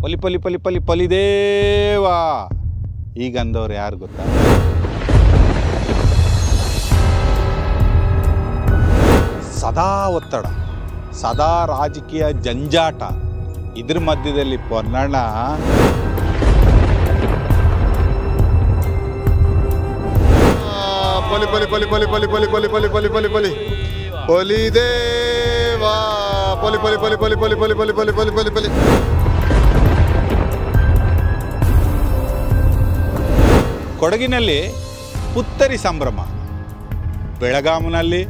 ಪಲಿ ಪಲಿ ಪಲಿ ಪಲಿ ಪಲಿದೇವಾ ಈಗಂದವ್ರು ಯಾರು ಗೊತ್ತಾ? ಸದಾ ಒತ್ತಡ, ಸದಾ ರಾಜಕೀಯ ಜಂಜಾಟ, ಇದ್ರ ಮಧ್ಯದಲ್ಲಿ ಪೊನ್ನಣ್ಣ ಪಲಿ ಪಲಿ ಪಲಿ ಪಲಿ ಪಲಿ ಪಲಿ ಪಲಿ ಪಲಿ ಪಲಿ ಪಲಿ ಪಲಿ ಪಲಿ ದೇವಾ ಪಲಿ ಪಲಿ ಪಲಿ ಪಲಿ ಪಲಿ ಪಲಿ ಪಲಿ ಪಲಿ ಪಲಿ ಪಲಿ ಪಲಿ. ಕೊಡಗಿನಲ್ಲಿ ಪುತ್ತರಿ ಸಂಭ್ರಮ, ಬೆಳಗಾಂನಲ್ಲಿ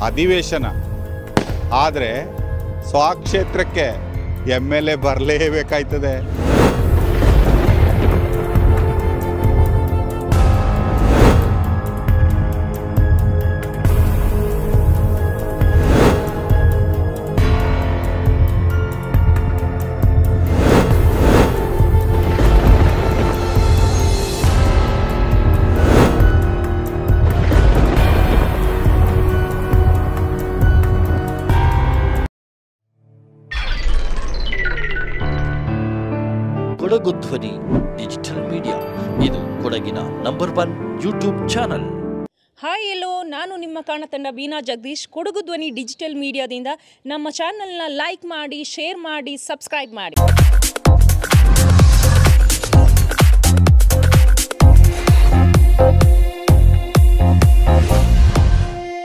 ಅಧಿವೇಶನ. ಆದರೆ ಸ್ವಕ್ಷೇತ್ರಕ್ಕೆ MLA ಬರಲೇಬೇಕಾಯ್ತದೆ. ಕೊಡಗು ಧ್ವನಿ ಡಿಜಿಟಲ್ ಮೀಡಿಯಾ, ಇದು ಕೊಡಗಿನ #1 ಯೂಟ್ಯೂಬ್ ಚಾನಲ್. ಹಾಯ್ ಎಲ್ಲೋ, ನಾನು ನಿಮ್ಮ ಕಾಣತಂಡ ಬೀನಾ ಜಗದೀಶ್. ಕೊಡಗು ಧ್ವನಿ ಡಿಜಿಟಲ್ ಮೀಡಿಯಾದಿಂದ ನಮ್ಮ ಚಾನಲ್ನ ಲೈಕ್ ಮಾಡಿ, ಶೇರ್ ಮಾಡಿ, ಸಬ್ಸ್ಕ್ರೈಬ್ ಮಾಡಿ.